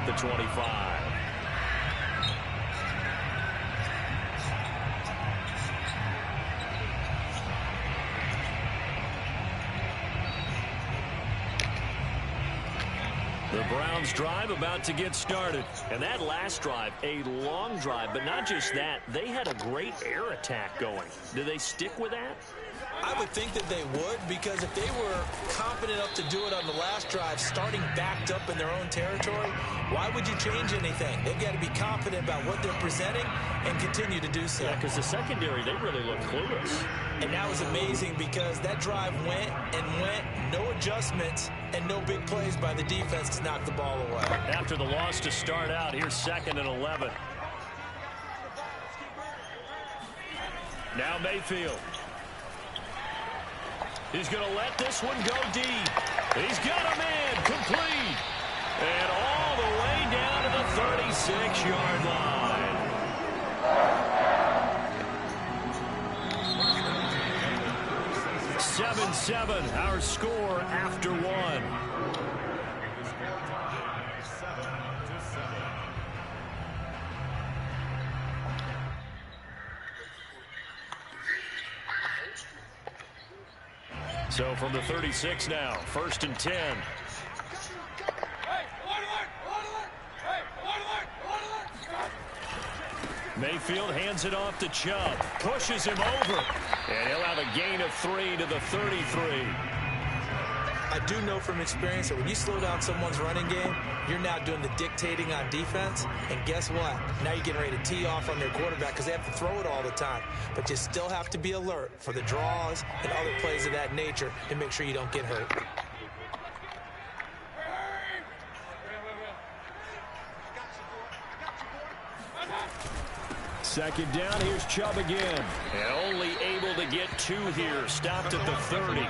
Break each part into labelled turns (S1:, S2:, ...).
S1: the 25. The Browns drive about to get started. And that last drive, a long drive, but not just that, they had a great air attack going. Do they stick with that?
S2: I would think that they would, because if they were confident enough to do it on the last drive, starting backed up in their own territory, why would you change anything? They've got to be confident about what they're presenting and continue to do so.
S1: Yeah, because the secondary, they really look clueless.
S2: And that was amazing because that drive went and went, no adjustments, and no big plays by the defense to knock the ball away.
S1: After the loss to start out, here's 2nd and 11. Now Mayfield. He's going to let this one go deep. He's got a man complete. And all the way down to the 36-yard line. Seven, our score after one. So from the 36 now, 1st and 10. Mayfield hands it off to Chubb, pushes him over, and he'll have a gain of 3 to the 33.
S2: I do know from experience that when you slow down someone's running game, you're now doing the dictating on defense. And guess what? Now you're getting ready to tee off on their quarterback because they have to throw it all the time. But you still have to be alert for the draws and other plays of that nature to make sure you don't get hurt.
S1: Second down, here's Chubb again. And only able to get 2 here, stopped at the 30.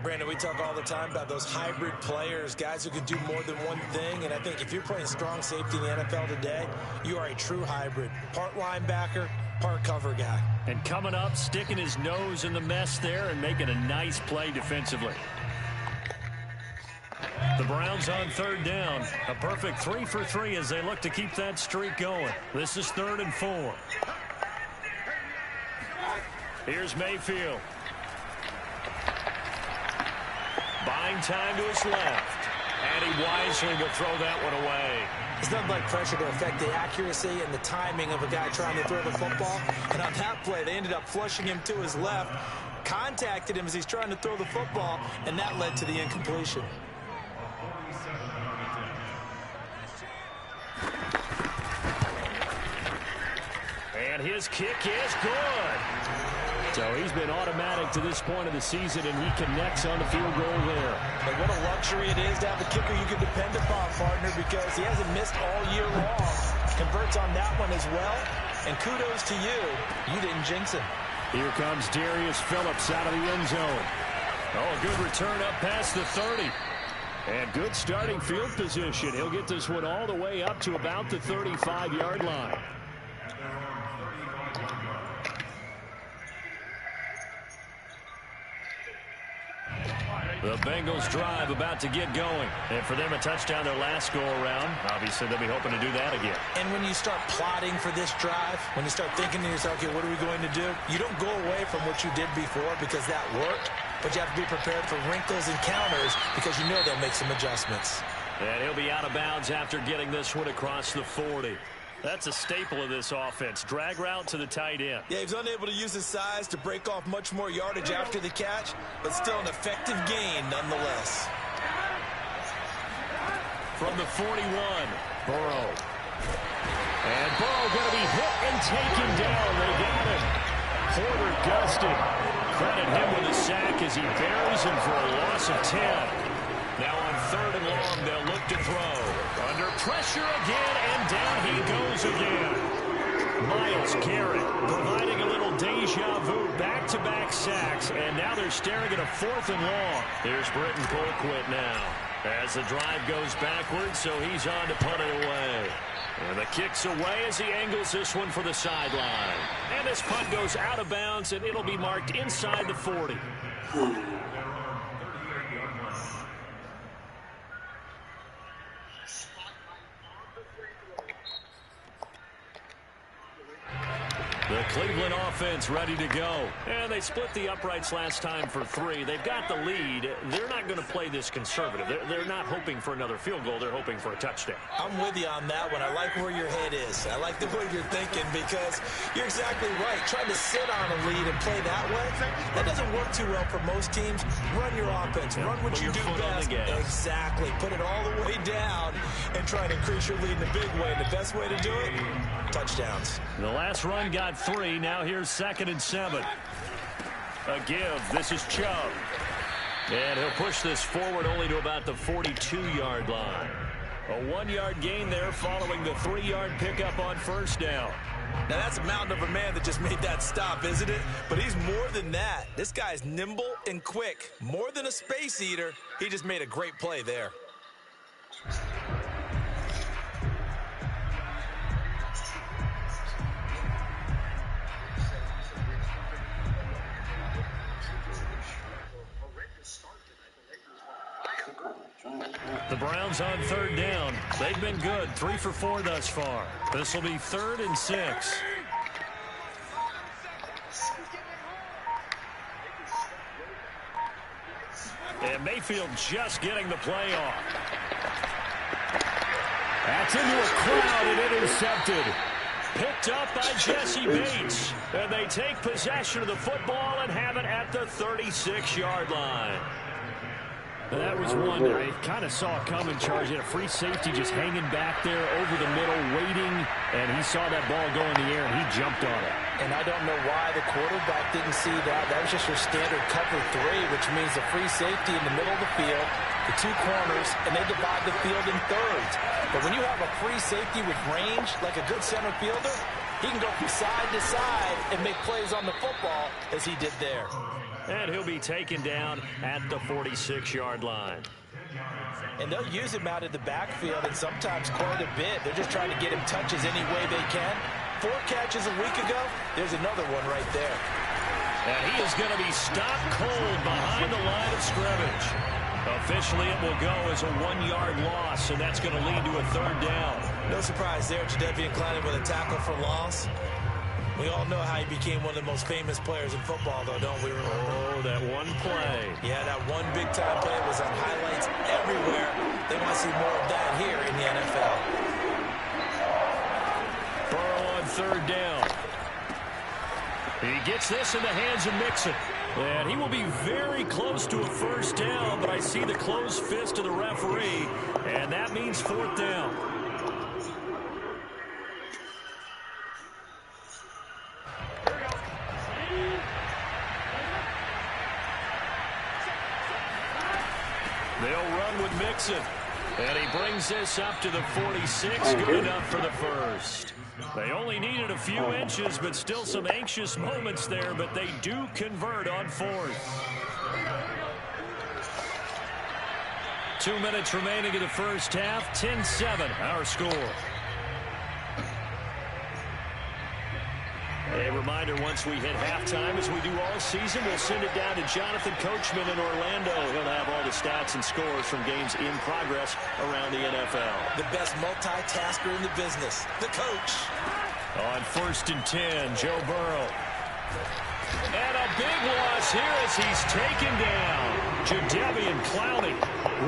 S2: Brandon, we talk all the time about those hybrid players, guys who can do more than one thing. And I think if you're playing strong safety in the NFL today, you are a true hybrid. Part linebacker, part cover guy.
S1: And coming up, sticking his nose in the mess there and making a nice play defensively. The Browns on 3rd down. A perfect 3 for 3 as they look to keep that streak going. This is 3rd and 4. Here's Mayfield. Buying time to his left. And he wisely will throw that one away.
S2: It's nothing like pressure to affect the accuracy and the timing of a guy trying to throw the football. And on that play, they ended up flushing him to his left, contacted him as he's trying to throw the football, and that led to the incompletion.
S1: And his kick is good. So he's been automatic to this point of the season, and he connects on the field goal there.
S2: And what a luxury it is to have a kicker you can depend upon, partner, because he hasn't missed all year long. Converts on that one as well. And kudos to you. You didn't jinx him.
S1: Here comes Darius Phillips out of the end zone. Oh, a good return up past the 30. And good starting field position. He'll get this one all the way up to about the 35-yard line. The Bengals drive about to get going. And for them, a touchdown their last go-around. Obviously, they'll be hoping to do that again.
S2: And when you start plotting for this drive, when you start thinking to yourself, okay, what are we going to do? You don't go away from what you did before because that worked. But you have to be prepared for wrinkles and counters because you know they'll make some adjustments.
S1: And he'll be out of bounds after getting this one across the 40. That's a staple of this offense. Drag route to the tight end.
S2: Yeah, he's unable to use his size to break off much more yardage after the catch, but still an effective gain nonetheless.
S1: From the 41, Burrow. And Burrow going to be hit and taken down. They got him. Porter gusted. Credit him with a sack as he buries him for a loss of 10. Now on 3rd and long, they'll look to throw. Under pressure again, and down he goes again. Myles Garrett providing a little deja vu, back-to-back sacks, and now they're staring at a 4th and long. Here's Britton Colquitt now. As the drive goes backwards, so he's on to punt it away. And the kick's away as he angles this one for the sideline. And this punt goes out of bounds, and it'll be marked inside the 40. The Cleveland offense ready to go. And they split the uprights last time for 3. They've got the lead. They're not going to play this conservative. They're not hoping for another field goal. They're hoping for a touchdown.
S2: I'm with you on that one. I like where your head is. I like the way you're thinking because you're exactly right. Trying to sit on a lead and play that way, that doesn't work too well for most teams. Run your offense. Run what you do best. Exactly. Put it all the way down and try to increase your lead in a big way. And the best way to do it, touchdowns.
S1: The last run got 3. Now here's 2nd and 7. A give. This is Chubb. And he'll push this forward only to about the 42-yard line. A 1-yard gain there following the 3-yard pickup on first down.
S2: Now that's a mountain of a man that just made that stop, isn't it? But he's more than that. This guy's nimble and quick. More than a space eater. He just made a great play there.
S1: The Browns on 3rd down. They've been good. 3 for 4 thus far. This will be 3rd and 6. And Mayfield just getting the play off. That's into a crowd and intercepted. Picked up by Jesse Bates. And they take possession of the football and have it at the 36-yard line. That was one that I kind of saw coming. Charge. He had a free safety just hanging back there over the middle, waiting, and he saw that ball go in the air, and he jumped on it.
S2: And I don't know why the quarterback didn't see that. That was just your standard cover 3, which means the free safety in the middle of the field, the 2 corners, and they divide the field in thirds. But when you have a free safety with range, like a good center fielder, he can go from side to side and make plays on the football as he did there.
S1: And he'll be taken down at the 46-yard line.
S2: And they'll use him out of the backfield, and sometimes quite a bit. They're just trying to get him touches any way they can. 4 catches a week ago. There's another one right there.
S1: And he is going to be stopped cold behind the line of scrimmage. Officially, it will go as a 1-yard loss, and that's going to lead to a 3rd down.
S2: No surprise there, Jadeveon Clowney with a tackle for loss. We all know how he became one of the most famous players in football, though, don't we remember?
S1: Oh, that one play.
S2: Yeah, that one big-time play was on highlights everywhere. They want to see more of that here in the NFL.
S1: Burrow on 3rd down. He gets this in the hands of Mixon. And he will be very close to a 1st down, but I see the closed fist of the referee, and that means 4th down. They'll run with Mixon. And he brings this up to the 46. Good enough for the 1st. They only needed a few inches, but still some anxious moments there. But they do convert on 4th. 2 minutes remaining in the first half. 10-7, our score. A reminder, once we hit halftime, as we do all season, we'll send it down to Jonathan Coachman in Orlando. He'll have all the stats and scores from games in progress around the NFL.
S2: The best multitasker in the business, the coach.
S1: On 1st and 10, Joe Burrow. And a big loss here as he's taken down. Jadeveon Clowney.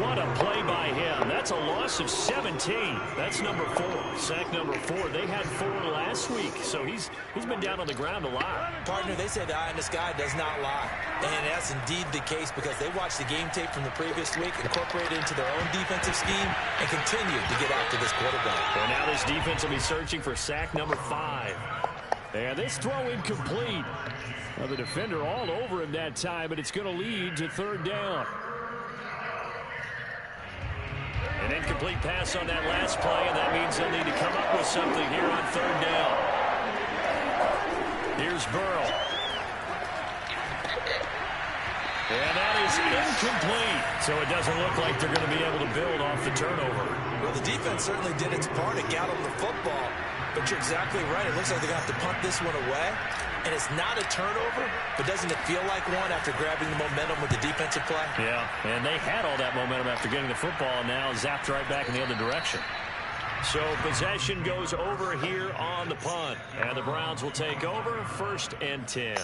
S1: What a play by him. That's a loss of 17. That's number 4. Sack number 4. They had 4 last week, so he's been down on the ground a lot.
S2: Partner, they say the eye in the sky does not lie. And that's indeed the case because they watched the game tape from the previous week, incorporated it into their own defensive scheme, and continue to get after this quarterback.
S1: And now this defense will be searching for sack number 5. And this throw incomplete. Well, the defender all over him that time, but it's going to lead to 3rd down. An incomplete pass on that last play, and that means they'll need to come up with something here on 3rd down. Here's Burrow. And that is incomplete. So it doesn't look like they're going to be able to build off the turnover.
S2: Well, the defense certainly did its part to get on the football. But you're exactly right. It looks like they're going to have to punt this one away. And it's not a turnover, but doesn't it feel like one after grabbing the momentum with the defensive play?
S1: Yeah, and they had all that momentum after getting the football, and now zapped right back in the other direction. So possession goes over here on the punt. And the Browns will take over 1st and 10.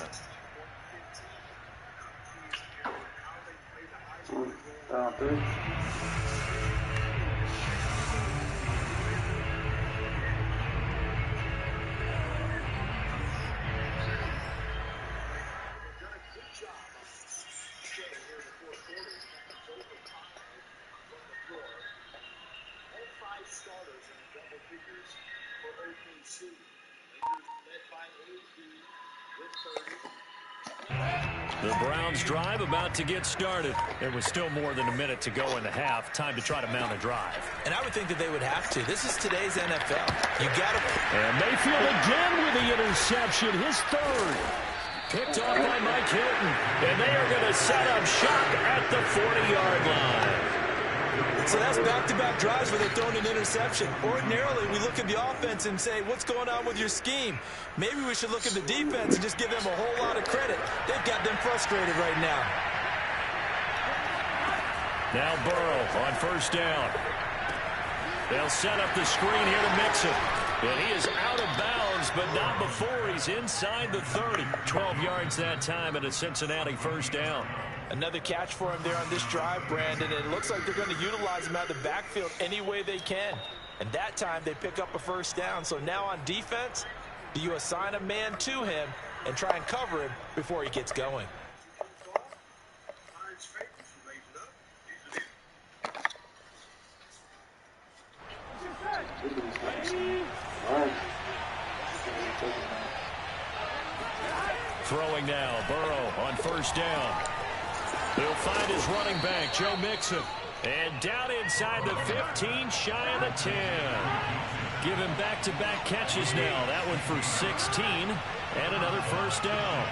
S1: The Browns drive about to get started. There was still more than a minute to go in the half. Time to try to mount a drive.
S2: And I would think that they would have to. This is today's NFL. You got to.
S1: And Mayfield again with the interception. His 3rd. Picked off by Mike Hilton. And they are going to set up shop at the 40-yard line.
S2: So that's back-to-back drives where they're throwing an interception. Ordinarily, we look at the offense and say, what's going on with your scheme? Maybe we should look at the defense and just give them a whole lot of credit. They've got them frustrated right now.
S1: Now Burrow on 1st down. They'll set up the screen here to mix it. And he is out of bounds, but not before he's inside the 30. 12 yards that time and a Cincinnati 1st down.
S2: Another catch for him there on this drive, Brandon. And it looks like they're going to utilize him out of the backfield any way they can. And that time they pick up a 1st down. So now on defense, do you assign a man to him and try and cover him before he gets going?
S1: Throwing now, Burrow on 1st down. He'll find his running back, Joe Mixon. And down inside the 15, shy of the 10. Give him back-to-back catches now. That one for 16 and another 1st down.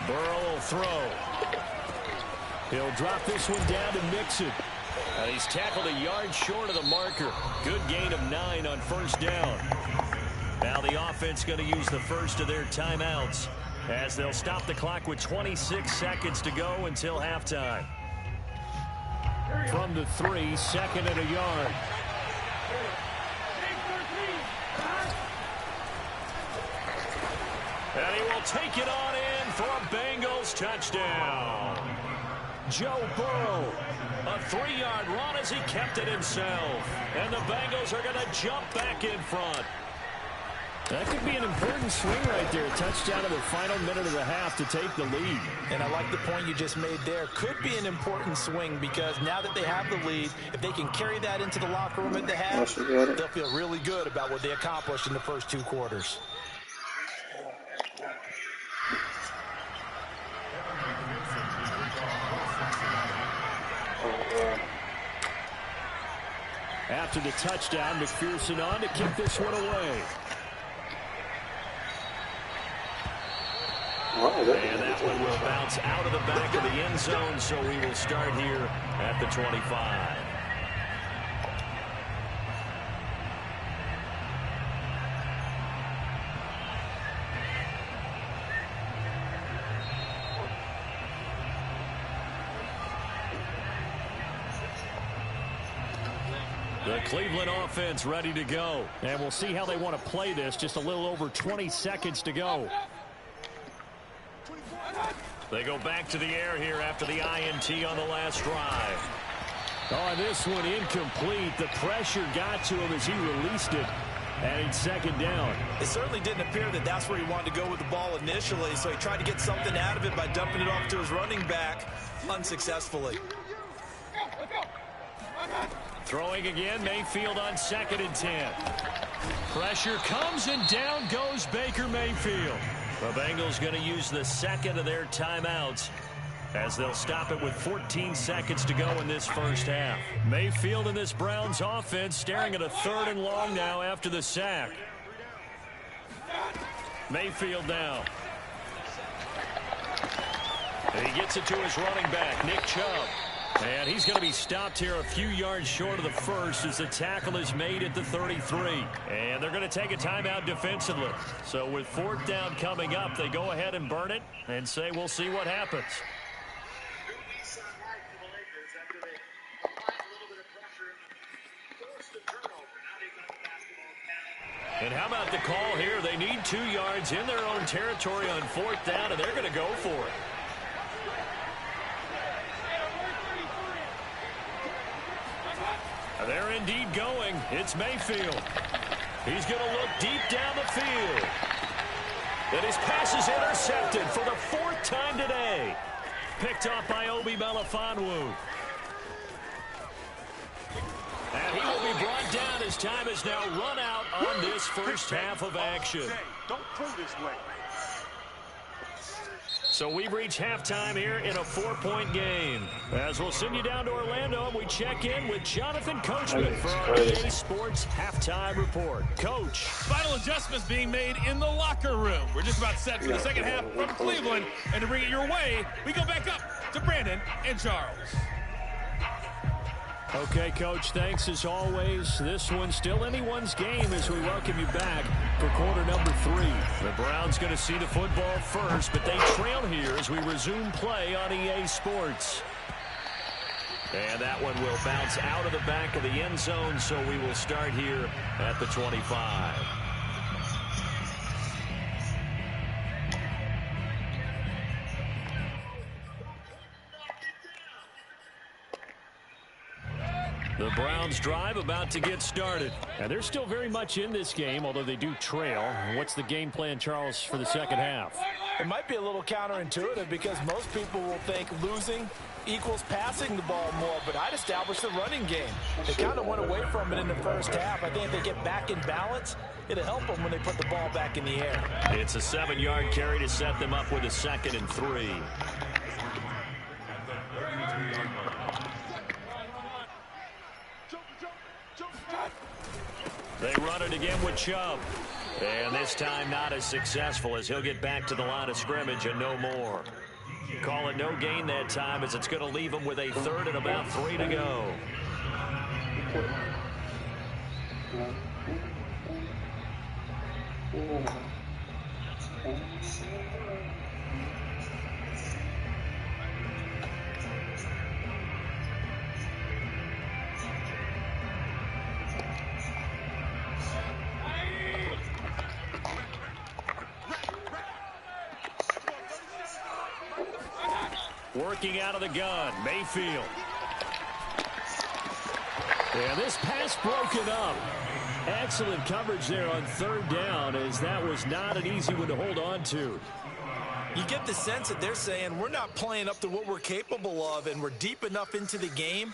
S1: Burrow will throw. He'll drop this one down to Mixon. And he's tackled a yard short of the marker. Good gain of 9 on 1st down. Now the offense going to use the first of their timeouts as they'll stop the clock with 26 seconds to go until halftime. From the 3, 2nd and a yard. And he will take it on in for a Bengals touchdown. Joe Burrow, a 3-yard run as he kept it himself. And the Bengals are going to jump back in front. That could be an important swing right there. Touchdown in the final minute of the half to take the lead.
S2: And I like the point you just made there. Could be an important swing because now that they have the lead, if they can carry that into the locker room at the half, they'll feel really good about what they accomplished in the first 2 quarters.
S1: After the touchdown, McPherson on to kick this one away. And that one will bounce out of the back of the end zone, so we will start here at the 25. The Cleveland offense ready to go. And we'll see how they want to play this. Just a little over 20 seconds to go. They go back to the air here after the INT on the last drive. Oh, this one incomplete. The pressure got to him as he released it. And it's 2nd down.
S2: It certainly didn't appear that that's where he wanted to go with the ball initially, so he tried to get something out of it by dumping it off to his running back unsuccessfully.
S1: Throwing again, Mayfield on 2nd and 10. Pressure comes and down goes Baker Mayfield. The Bengals going to use the 2nd of their timeouts as they'll stop it with 14 seconds to go in this first half. Mayfield and this Browns offense staring at a 3rd and long now after the sack. Mayfield now. And he gets it to his running back, Nick Chubb. And he's going to be stopped here a few yards short of the first as the tackle is made at the 33. And they're going to take a timeout defensively. So with 4th down coming up, they go ahead and burn it and say we'll see what happens. And how about the call here? They need 2 yards in their own territory on 4th down, and they're going to go for it. They're indeed going. It's Mayfield. He's going to look deep down the field. And his pass is intercepted for the 4th time today. Picked up by Obi Melifonwu. And he will be brought down as time is now run out on this first half of action.
S3: Don't play this way.
S1: So we've reached halftime here in a 4-point game. As we'll send you down to Orlando, we check in with Jonathan Coachman for our EA Sports Halftime Report. Coach.
S4: Final adjustments being made in the locker room. We're just about set for the second half from Cleveland. And to bring it your way, we go back up to Brandon and Charles.
S1: Okay, Coach, thanks as always. This one's still anyone's game as we welcome you back for quarter number 3. The Browns going to see the football first, but they trail here as we resume play on EA Sports. And that one will bounce out of the back of the end zone, so we will start here at the 25. The Browns drive about to get started. And they're still very much in this game, although they do trail. What's the game plan, Charles, for the second half?
S2: It might be a little counterintuitive because most people will think losing equals passing the ball more, but I'd establish the running game. They kind of went away from it in the first half. I think if they get back in balance, it'll help them when they put the ball back in the air.
S1: It's a 7-yard carry to set them up with a 2nd and 3. They run it again with Chubb. And this time not as successful as he'll get back to the line of scrimmage and no more. Call it no gain that time as it's going to leave him with a 3rd and about 3 to go. Working out of the gun, Mayfield. And this pass broken up. Excellent coverage there on 3rd down, as that was not an easy one to hold on to.
S2: You get the sense that they're saying we're not playing up to what we're capable of, and we're deep enough into the game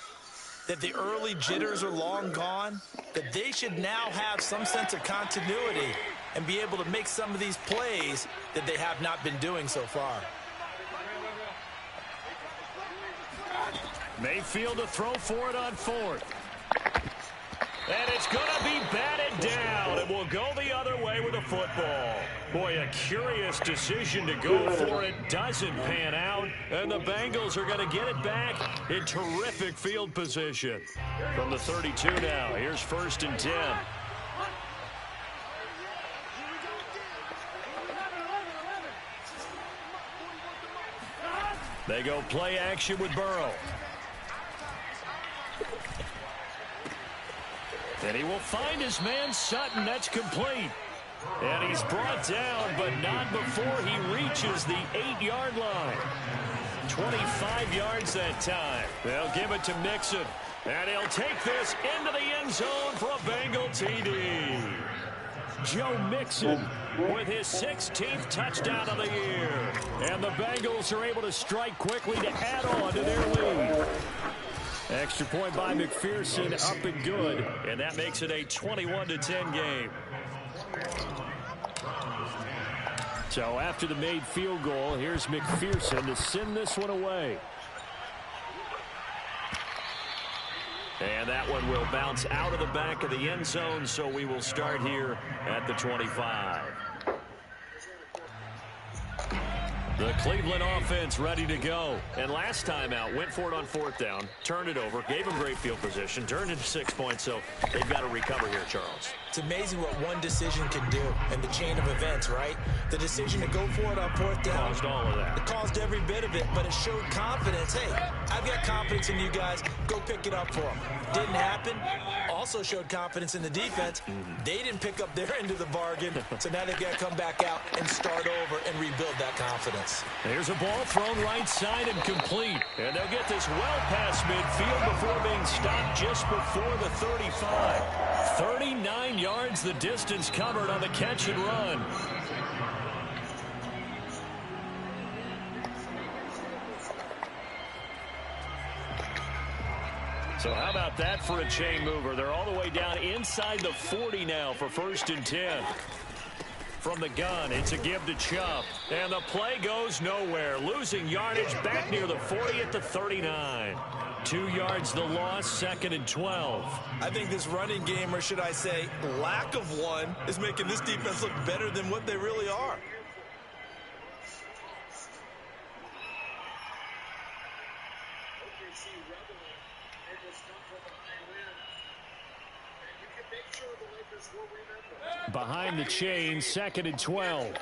S2: that the early jitters are long gone, that they should now have some sense of continuity and be able to make some of these plays that they have not been doing so far.
S1: Mayfield to throw for it on 4th. And it's going to be batted down. It will go the other way with the football. Boy, a curious decision to go for it. Doesn't pan out. And the Bengals are going to get it back in terrific field position. From the 32 now, here's 1st and 10. They go play action with Burrow. And he will find his man Sutton. That's complete. And he's brought down, but not before he reaches the 8-yard line. 25 yards that time. They'll give it to Mixon. And he'll take this into the end zone for a Bengal TD. Joe Mixon with his 16th touchdown of the year. And the Bengals are able to strike quickly to add on to their lead. Extra point by McPherson, up and good. And that makes it a 21-10 game. So after the made field goal, here's McPherson to send this one away. And that one will bounce out of the back of the end zone, so we will start here at the 25. The Cleveland offense ready to go. And last time out, went for it on 4th down, turned it over, gave them great field position, turned into 6 points, so they've got to recover here, Charles.
S2: It's amazing what one decision can do in the chain of events, right? The decision to go for it on 4th down
S1: Caused all of that.
S2: It caused every bit of it, but it showed confidence. Hey, I've got confidence in you guys. Go pick it up for them. Didn't happen. Also showed confidence in the defense. They didn't pick up their end of the bargain, so now they've got to come back out and start over and rebuild that confidence.
S1: There's a ball thrown right side and complete. And they'll get this well past midfield before being stopped just before the 35. 39 yards the distance covered on the catch and run. So how about that for a chain mover? They're all the way down inside the 40 now for 1st and 10. From the gun, it's a give to Chubb. And the play goes nowhere. Losing yardage back near the 40 at the 39. 2 yards the loss, 2nd and 12.
S2: I think this running game, or should I say lack of one, is making this defense look better than what they really are.
S1: Behind the chain, 2nd and 12.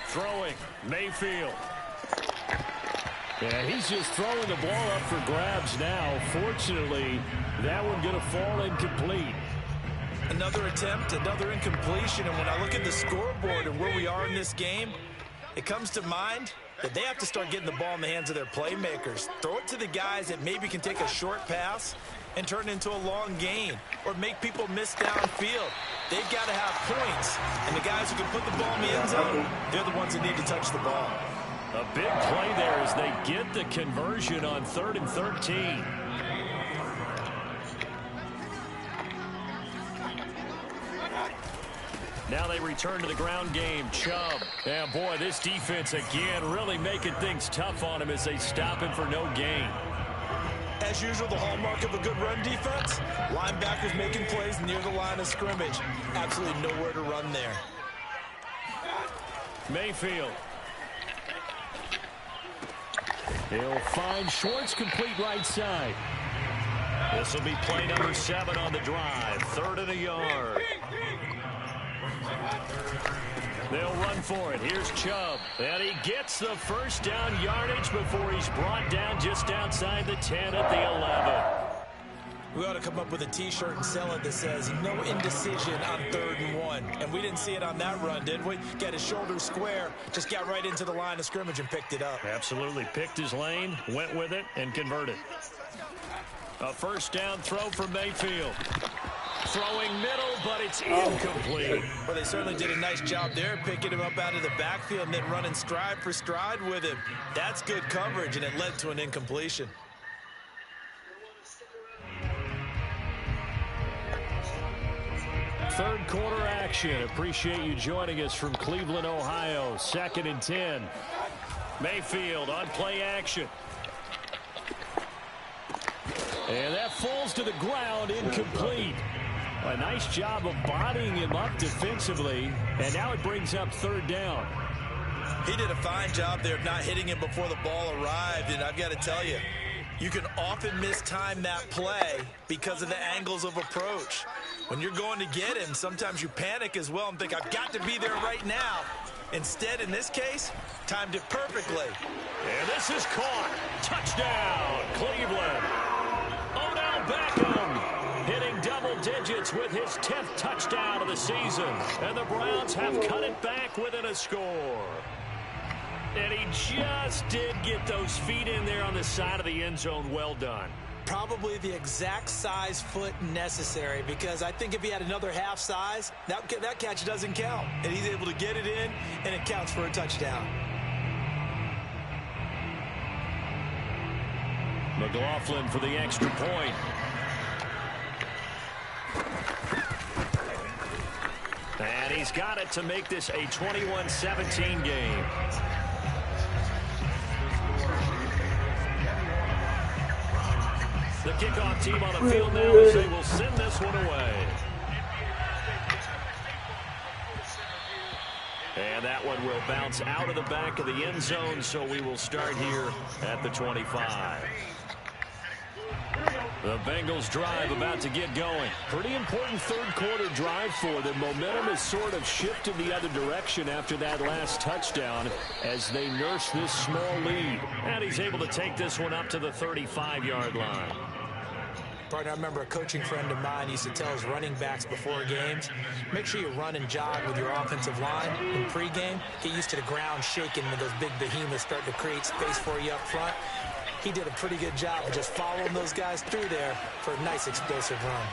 S1: Throwing, Mayfield. And he's just throwing the ball up for grabs now. Fortunately, that one going to fall incomplete.
S2: Another attempt, another incompletion. And when I look at the scoreboard and where we are in this game, it comes to mind that they have to start getting the ball in the hands of their playmakers. Throw it to the guys that maybe can take a short pass and turn it into a long gain or make people miss downfield. They've got to have points, and the guys who can put the ball in the end zone, they're the ones that need to touch the ball.
S1: A big play there as they get the conversion on 3rd and 13. Now they return to the ground game. Chubb. And boy, this defense again really making things tough on him as they stop him for no gain.
S2: As usual, the hallmark of a good run defense, linebackers making plays near the line of scrimmage. Absolutely nowhere to run there.
S1: Mayfield. He'll find Schwartz complete right side. This will be play number 7 on the drive. 3rd and a yard. They'll run for it. Here's Chubb. And he gets the first down yardage before he's brought down just outside the 10 at the 11.
S2: We ought to come up with a T-shirt and sell it that says, no indecision on 3rd and 1. And we didn't see it on that run, did we? Got his shoulders square, just got right into the line of scrimmage and picked it up.
S1: Absolutely. Picked his lane, went with it, and converted. A first down throw for Mayfield. Throwing middle, but it's incomplete.
S2: Well, they certainly did a nice job there, picking him up out of the backfield and then running stride for stride with him. That's good coverage, and it led to an incompletion.
S1: Third quarter action. Appreciate you joining us from Cleveland, Ohio. 2nd and 10. Mayfield on play action. And that falls to the ground, incomplete. A nice job of bodying him up defensively, and now it brings up 3rd down.
S2: He did a fine job there of not hitting him before the ball arrived, and I've got to tell you, you can often mistime that play because of the angles of approach. When you're going to get him, sometimes you panic as well and think, I've got to be there right now. Instead, in this case, timed it perfectly.
S1: And this is caught. Touchdown, Cleveland. Odell Beckham hitting double digits with his 10th touchdown of the season. And the Browns have cut it back within a score. And he just did get those feet in there on the side of the end zone. Well done.
S2: Probably the exact size foot necessary, because I think if he had another half size, that catch doesn't count. And he's able to get it in, and it counts for a touchdown.
S1: McLaughlin for the extra point. And he's got it to make this a 21-17 game. The kickoff team on the field now as they will send this one away. And that one will bounce out of the back of the end zone, so we will start here at the 25. The Bengals drive about to get going. Pretty important third quarter drive for them. Momentum has sort of shifted the other direction after that last touchdown as they nurse this small lead. And he's able to take this one up to the 35-yard line.
S2: Partner, I remember a coaching friend of mine used to tell his running backs before games, make sure you run and jog with your offensive line in pregame. Get used to the ground shaking when those big behemoths start to create space for you up front. He did a pretty good job of just following those guys through there for a nice explosive run.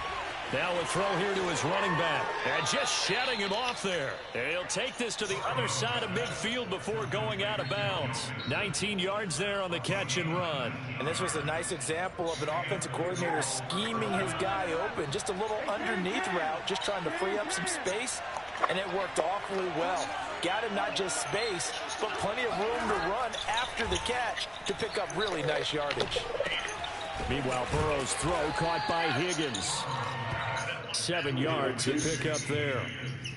S1: Now a throw here to his running back. And just shutting him off there. And he'll take this to the other side of midfield before going out of bounds. 19 yards there on the catch and run.
S2: And this was a nice example of an offensive coordinator scheming his guy open. Just a little underneath route, just trying to free up some space. And it worked awfully well. Got him not just space, but plenty of room to run after the catch to pick up really nice yardage.
S1: Meanwhile, Burrow's throw caught by Higgins. 7 yards to pick up there.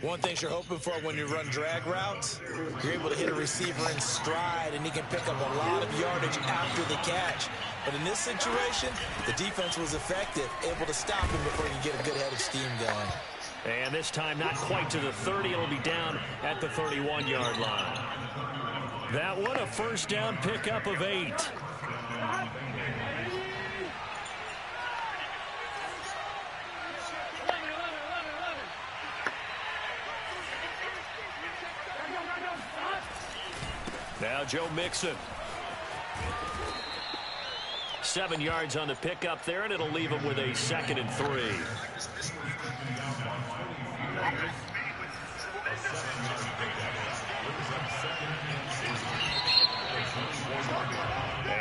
S2: One thing you're hoping for when you run drag routes, you're able to hit a receiver in stride, and he can pick up a lot of yardage after the catch. But in this situation, the defense was effective, able to stop him before he could get a good head of steam going.
S1: And this time not quite to the 30. It'll be down at the 31-yard line. That one, a first down pickup of 8. Now Joe Mixon. 7 yards on the pickup there, and it'll leave him with a 2nd and 3.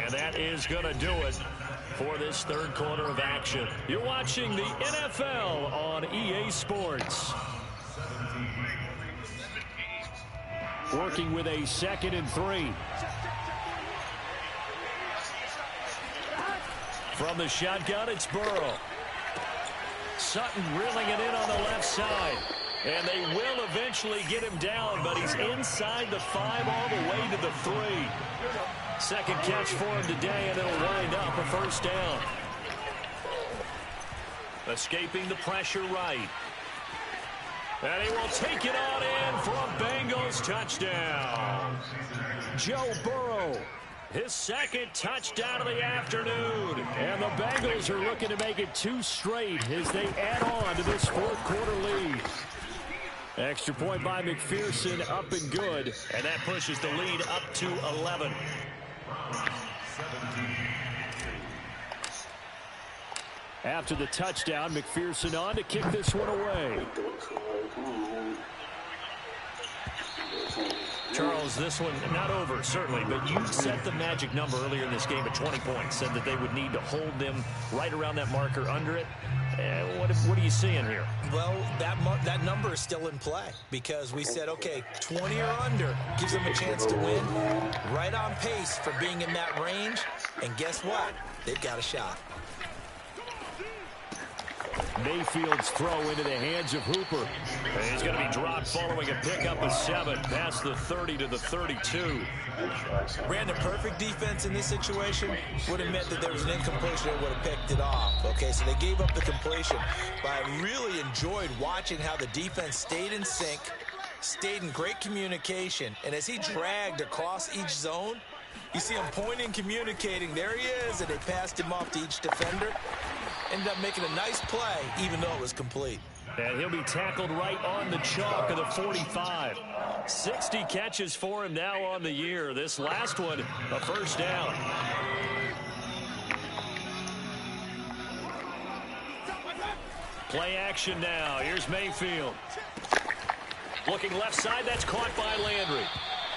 S1: And that is going to do it for this third quarter of action. You're watching the NFL on EA Sports. Working with a 2nd and 3. From the shotgun, it's Burrow. Sutton reeling it in on the left side. And they will eventually get him down, but he's inside the 5 all the way to the 3. Second catch for him today, and it'll wind up a first down. Escaping the pressure right. And he will take it on in for a Bengals touchdown. Joe Burrow, his 2nd touchdown of the afternoon. And the Bengals are looking to make it 2 straight as they add on to this fourth quarter lead. Extra point by McPherson, up and good. And that pushes the lead up to 11. After the touchdown, McPherson on to kick this one away. Charles, this one not over, certainly, but you set the magic number earlier in this game at 20 points, said that they would need to hold them right around that marker under it. What are you seeing here?
S2: Well, that number is still in play because we said, okay, 20 or under gives them a chance to win. Right on pace for being in that range. And guess what? They've got a shot.
S1: Mayfield's throw into the hands of Hooper. And he's going to be dropped following a pickup of 7 past the 30 to the 32.
S2: Ran the perfect defense in this situation. Would have meant that there was an incompletion that would have picked it off. Okay, so they gave up the completion. But I really enjoyed watching how the defense stayed in sync, stayed in great communication. And as he dragged across each zone, you see him pointing, communicating. There he is, and they passed him off to each defender. Ended up making a nice play, even though it was complete.
S1: And he'll be tackled right on the chalk of the 45. 60 catches for him now on the year. This last one, a first down. Play action now. Here's Mayfield. Looking left side, that's caught by Landry.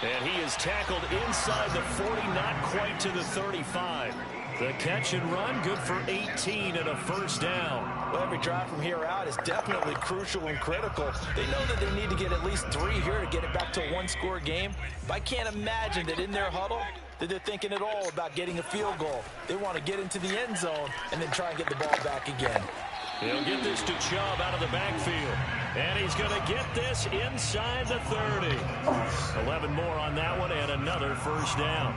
S1: And he is tackled inside the 40, not quite to the 35. The catch and run, good for 18 and a first down.
S2: Well, every drive from here out is definitely crucial and critical. They know that they need to get at least 3 here to get it back to a one-score game. But I can't imagine that in their huddle that they're thinking at all about getting a field goal. They want to get into the end zone and then try and get the ball back again.
S1: He'll get this to Chubb out of the backfield. And he's going to get this inside the 30. 11 more on that one and another first down.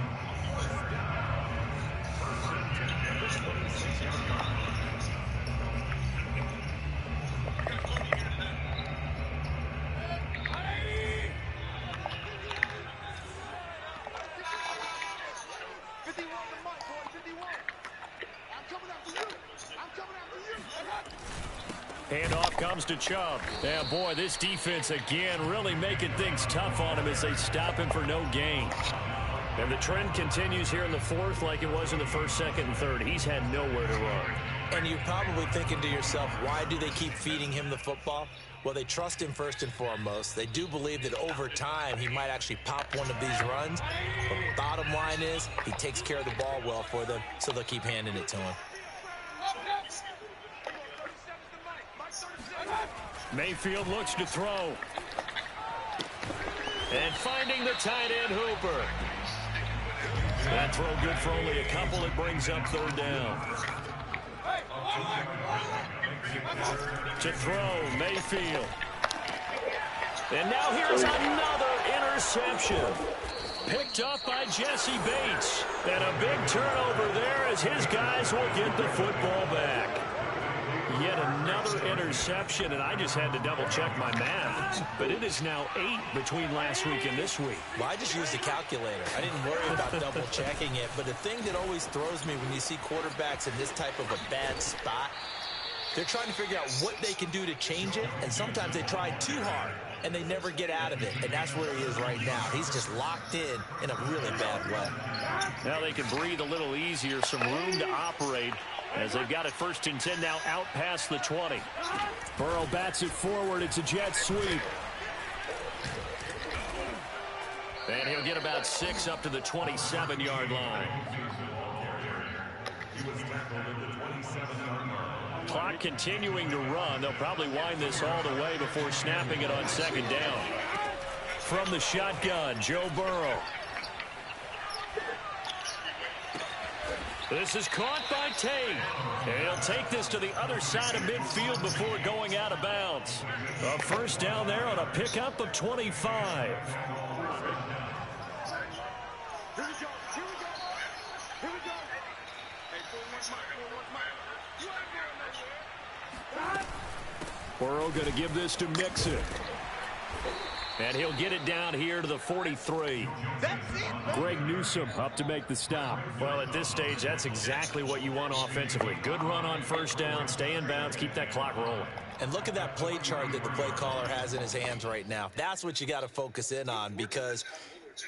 S3: 51 to Mike, boy, 51. I'm coming after you. I'm coming after you.
S1: Handoff comes to Chubb. Yeah, boy, this defense again really making things tough on him as they stop him for no gain. And the trend continues here in the fourth like it was in the first, second, and third. He's had nowhere to run.
S2: And you're probably thinking to yourself, why do they keep feeding him the football? Well, they trust him first and foremost. They do believe that over time he might actually pop one of these runs. But the bottom line is he takes care of the ball well for them, so they'll keep handing it to him.
S1: Mayfield looks to throw. And finding the tight end Hooper. That throw good for only a couple. It brings up third down. To throw, Mayfield. And now here's another interception. Picked up by Jesse Bates. And a big turnover there as his guys will get the football back. Yet another interception, and I just had to double-check my math. But it is now 8 between last week and this week.
S2: Well, I just used a calculator. I didn't worry about double-checking it. But the thing that always throws me when you see quarterbacks in this type of a bad spot, they're trying to figure out what they can do to change it, and sometimes they try too hard, and they never get out of it. And that's where he is right now. He's just locked in a really bad way.
S1: Now they can breathe a little easier, some room to operate, as they've got it 1st and 10 now out past the 20. Burrow bats it forward. It's a jet sweep. And he'll get about 6 up to the 27-yard line. Clock continuing to run. They'll probably wind this all the way before snapping it on 2nd down. From the shotgun, Joe Burrow. This is caught by Tate. And he'll take this to the other side of midfield before going out of bounds. A 1st down there on a pickup of 25.
S3: Here we go. Here we go. Here we go. Hey, 4-1 Mike. You ain't going nowhere.
S1: Burrow going to give this to Mixon. And he'll get it down here to the 43.
S3: That's it.
S1: Greg Newsome up to make the stop. Well, at this stage, that's exactly what you want offensively. Good run on 1st down, stay in bounds, keep that clock rolling.
S2: And look at that play chart that the play caller has in his hands right now. That's what you got to focus in on, because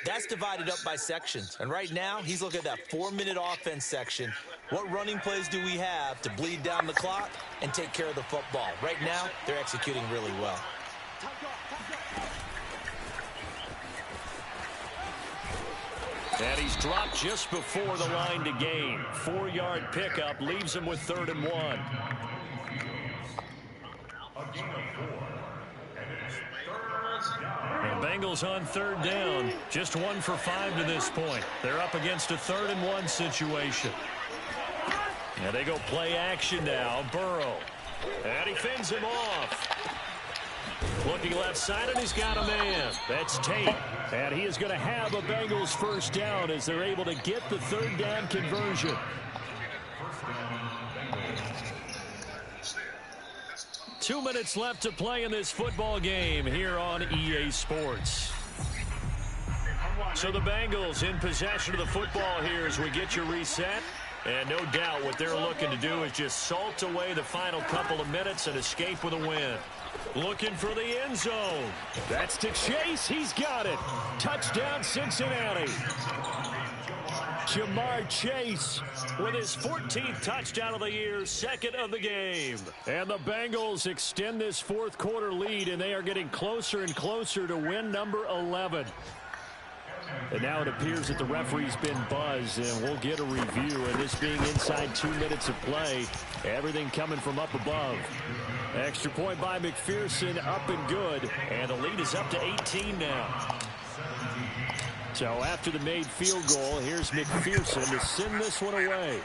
S2: that's divided up by sections. And right now, he's looking at that 4-minute offense section. What running plays do we have to bleed down the clock and take care of the football? Right now, they're executing really well.
S1: And he's dropped just before the line to gain. 4-yard pickup leaves him with 3rd and 1. The Bengals on 3rd down. Just 1 for 5 to this point. They're up against a 3rd and 1 situation. And they go play action now. Burrow. And he fends him off. Looking left side, and he's got a man. That's Tate. And he is going to have a Bengals 1st down as they're able to get the 3rd down conversion. 2 minutes left to play in this football game here on EA Sports. So the Bengals in possession of the football here as we get your reset. And no doubt what they're looking to do is just salt away the final couple of minutes and escape with a win. Looking for the end zone. That's to Chase. He's got it. Touchdown, Cincinnati. Jamar Chase with his 14th touchdown of the year, 2nd of the game. And the Bengals extend this 4th quarter lead, and they are getting closer and closer to win number 11. And now it appears that the referee's been buzzed, and we'll get a review. And this being inside 2 minutes of play, everything coming from up above. Extra point by McPherson, up and good. And the lead is up to 18 now. So after the made field goal, here's McPherson to send this one away.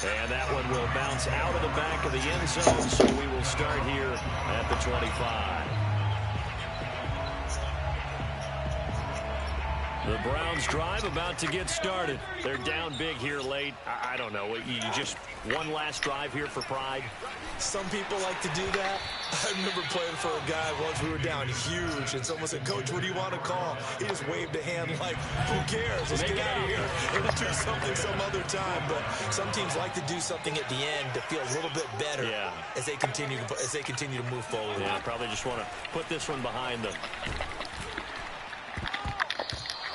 S1: And that one will bounce out of the back of the end zone, so we will start here at the 25. The Browns drive about to get started. They're down big here late. I don't know. You just one last drive here for pride?
S2: Some people like to do that. I remember playing for a guy once. We were down huge, and someone said, "Coach, what do you want to call?" He just waved a hand like, "Who cares? Let's get out of here and do something some other time." But some teams like to do something at the end to feel a little bit better as they continue to move forward.
S1: Yeah, probably just want to put this one behind them.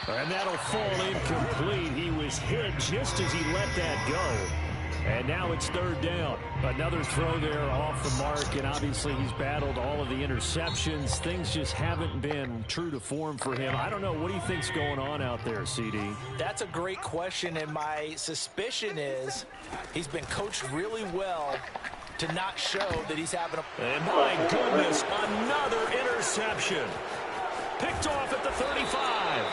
S1: And that'll fall incomplete. He was hit just as he let that go. And now it's third down. Another throw there off the mark, and obviously he's battled all of the interceptions. Things just haven't been true to form for him. I don't know. What do you think's going on out there, CD?
S2: That's a great question, and my suspicion is he's been coached really well to not show that he's having a...
S1: And my goodness, another interception. Picked off at the 35.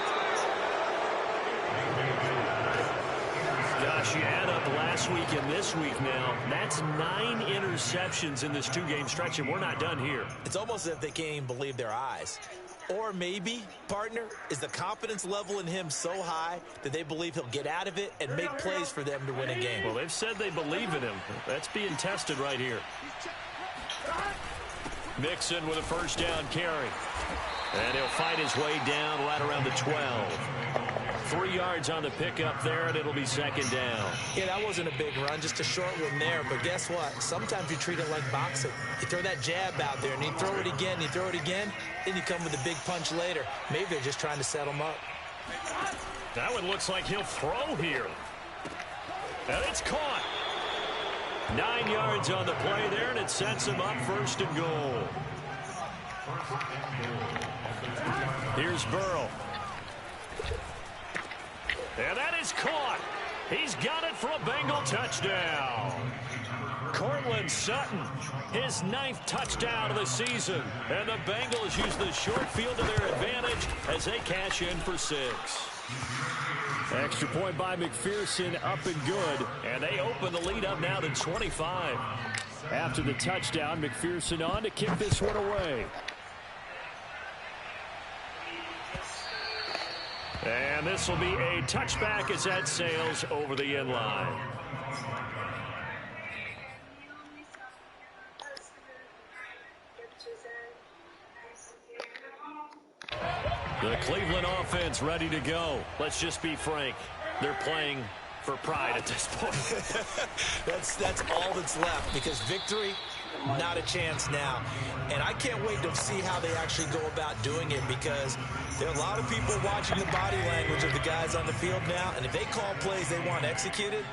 S1: Gosh, you add up last week and this week now. That's 9 interceptions in this 2-game stretch, and we're not done here.
S2: It's almost as if they can't even believe their eyes. Or maybe, partner, is the confidence level in him so high that they believe he'll get out of it and make plays for them to win a game.
S1: Well, they've said they believe in him. That's being tested right here. Mixon with a first down carry. And he'll fight his way down right around the 12. 3 yards on the pickup there, and it'll be second down.
S2: Yeah, that wasn't a big run, just a short one there. But guess what? Sometimes you treat it like boxing. You throw that jab out there, and you throw it again, you throw it again, then you come with a big punch later. Maybe they're just trying to set him up.
S1: That one looks like he'll throw here. And it's caught. 9 yards on the play there, and it sets him up first and goal. Here's Burrow. And that is caught. He's got it for a Bengal touchdown. Cortland Sutton, his 9th touchdown of the season. And the Bengals use the short field to their advantage as they cash in for 6. Extra point by McPherson, up and good. And they open the lead up now to 25. After the touchdown, McPherson on to kick this one away. And this will be a touchback as that sails over the end line. The Cleveland offense ready to go. Let's just be frank. They're playing for pride at this point.
S2: That's all that's left, because victory, not a chance now. And I can't wait to see how they actually go about doing it, because there are a lot of people watching the body language of the guys on the field now, and if they call plays they want executed,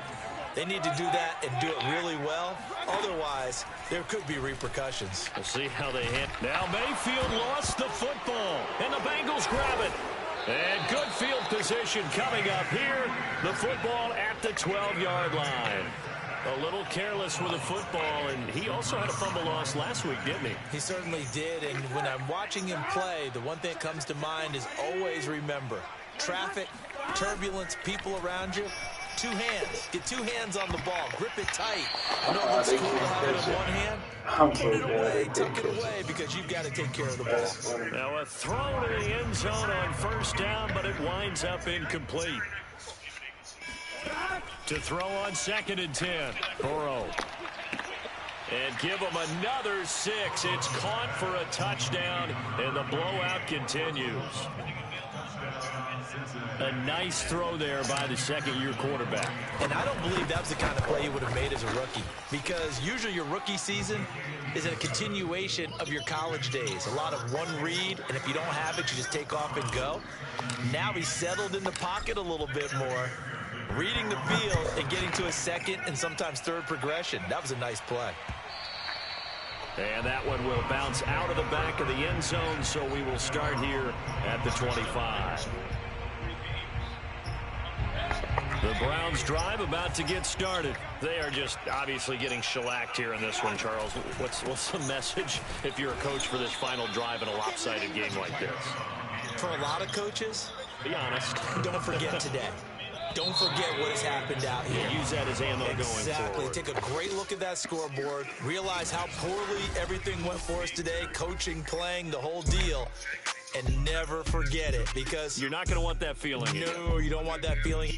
S2: they need to do that and do it really well. Otherwise, there could be repercussions.
S1: We'll see how they hit. Now Mayfield lost the football, and the Bengals grab it. And good field position coming up here. The football at the 12-yard line. A little careless with the football, and he also had a fumble loss last week, didn't he?
S2: He certainly did, and when I'm watching him play, the one thing that comes to mind is always remember, traffic, turbulence, people around you, 2 hands. Get 2 hands on the ball. Grip it tight. I know it looks cool to have it in one hand. Put it away, tuck it away, because you've got to take care of the ball.
S1: Now a throw to the end zone on first down, but it winds up incomplete. To throw on 2nd and 10. Burrow. And give him another 6. It's caught for a touchdown, and the blowout continues. A nice throw there by the second-year quarterback.
S2: And I don't believe that was the kind of play he would have made as a rookie, because usually your rookie season is a continuation of your college days. A lot of one read, and if you don't have it, you just take off and go. Now he's settled in the pocket a little bit more, reading the field and getting to a second and sometimes third progression. That was a nice play.
S1: And that one will bounce out of the back of the end zone, so we will start here at the 25. The Browns drive about to get started. They are just obviously getting shellacked here in this one, Charles. What's the message if you're a coach for this final drive in a lopsided game like this?
S2: For a lot of coaches,
S1: be honest.
S2: Don't forget today. Don't forget what has happened out here.
S1: Use that as ammo going forward.
S2: Exactly. Take a great look at that scoreboard. Realize how poorly everything went for us today. Coaching, playing, the whole deal. and never forget it, because
S1: You're not going to want that feeling.
S2: no, you don't want that feeling.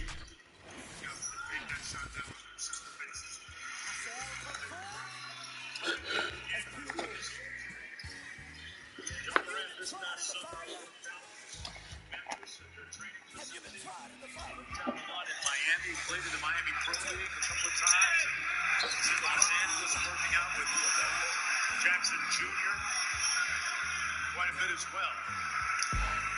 S5: Miami, played in the Miami Pro League a couple of times. He's in Los Angeles working out with Jackson Jr. quite a bit as well.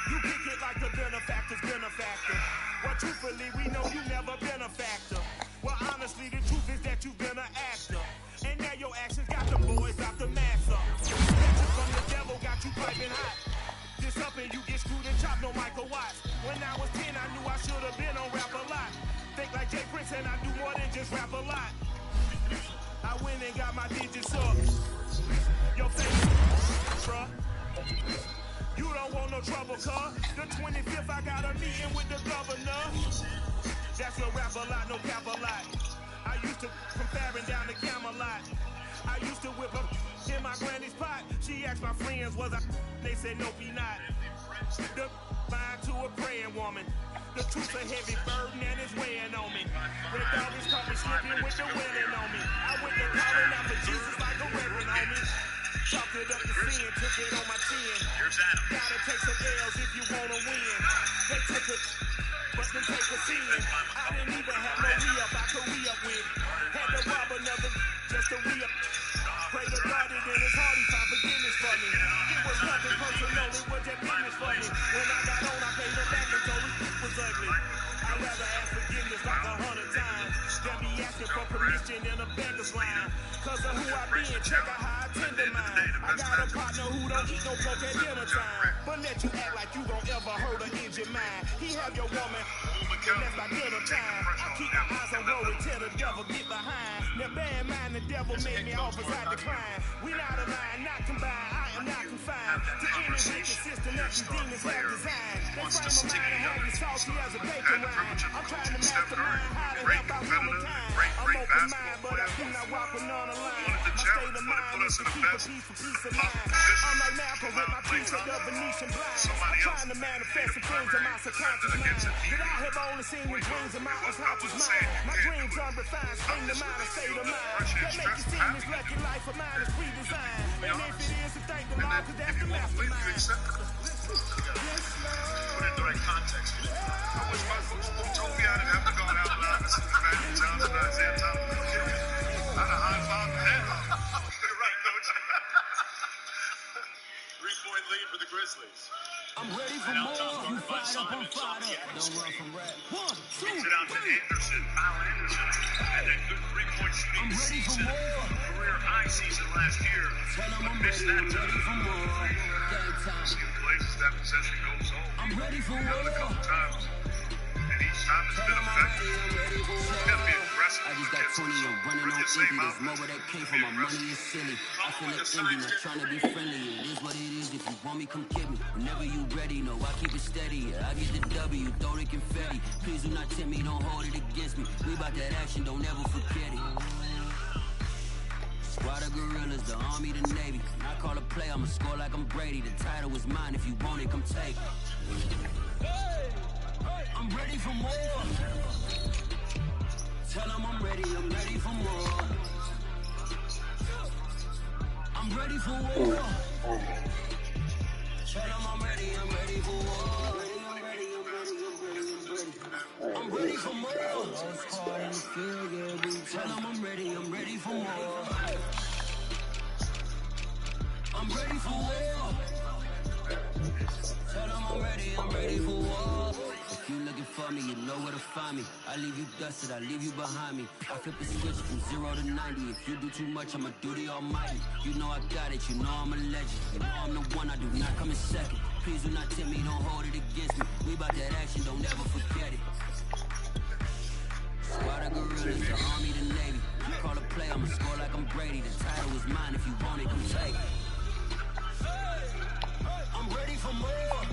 S3: You kick it like the benefactor's benefactor. Well, truthfully, we know you never been a factor. Well, honestly, the truth is that you've been an actor. And now your actions got the boys out the max up. Pictures from the devil got you piping hot. This up and you get screwed and chopped, no Michael Watts. When I was 10, I knew I should have been on Rap a Lot. Think like Jay Prince and I do more than just rap a lot. I went and got my digits up. Your face, bruh. You don't want no trouble, cuz. The 25th, I got a meeting with the governor. That's a rap a lot, no cap a lot. I used to from Farron down to Camelot. I used to whip up in my granny's pot. She asked my friends, was I? They said, nope, he not. The mind to a praying woman. The truth's a heavy burden and it's weighing on me. Red Dog is caught me slipping with the winning on me. I went to calling out for Jesus like a reverend on me. Chalked it up to sin, took it on my chin. Gotta take some L's if you wanna win. They took it, but then take a sin. I didn't even have no re-up I could re-up with. Had to rob another just to re-up. Pray to God it in his heart he found forgiveness for me. It was nothing personal, it was just business for me. When I got on, I paid him back and told him it was ugly. I'd rather ask forgiveness like 100 times than be asking for permission in a beggar's line. Cause of who I be and check out how I tend to mine. I got a partner who don't eat no coke at dinner time, but let you act like you gon' ever hurt or injure mine. He have your woman, and that's my dinner time. I keep my eyes on road till the devil get behind. Now bear in mind the devil made me offers I decline. We not aligned, not combined, I am not confined to any wicked system that these demons have designed. They frame of mind and have you salty as a bacon rind. I'm trying to mastermind how to help out humankind. I'm open mind, but I do not walk with none aligned. My state of mind is to keep a peace of mind. I'm like Malcolm with my piece of the Venetian blind. I'm trying to manifest the things in my subconscious mind that I have only seen in dreams in my unconscious mind. My dreams unrefined, spring to mind, a state of mind that make you see this lucky life of mine is pre-designed. And if it is, to thank the Lord, cause that's the mastermind.
S5: Put it in the right context. Who told me I didn't have to go out loud? This is Matthew Johnson and Isaiah Thomas. I'd have high-fived the head. You're right, coach. 3-point lead for the Grizzlies.
S3: I'm ready for more. You fired up, I'm fired up. Don't run from rap. 1, 2,
S5: Kicks it out to Anderson. Kyle Anderson had that good 3-point shooting season. Career high season last year. But missed that time. Few places that possession goes home.
S3: I'm ready for
S5: Done it a couple times. And each time it's been effective. You gotta be aggressive.
S6: I just got 20 and running on empty. There's more where that came from. My money is silly. I feel like envy, not trying to be friendly. It is what it is. If you want me, come get me. Whenever you ready, no, I keep it steady. I get the W, throw the confetti. Please do not tempt me, don't hold it against me. We about that action, don't ever forget it. Squad of gorillas, the army, the navy. I call a play, I'ma score like I'm Brady. The title is mine, if you want it, come take it. I'm ready for more. Tell them I'm ready for more. I'm ready for war. Tell them I'm ready for war. I'm ready for more. Tell them I'm ready for more. I'm ready for war. Tell them I'm ready for war. If you looking for me, you know where to find me. I leave you dusted, I leave you behind me. I flip the switch from 0 to 90. If you do too much, I'ma do the almighty. You know I got it, you know I'm a legend. You know I'm the one, I do not come in second. Please do not tempt me, don't hold it against me. We about that action, don't ever forget it. Squad of gorillas, the army, the navy. I call a play, I'ma score like I'm Brady. The title is mine, if you want it, come take it. I'm ready for more.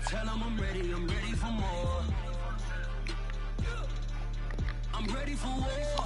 S6: Tell them I'm ready for more. I'm ready for war.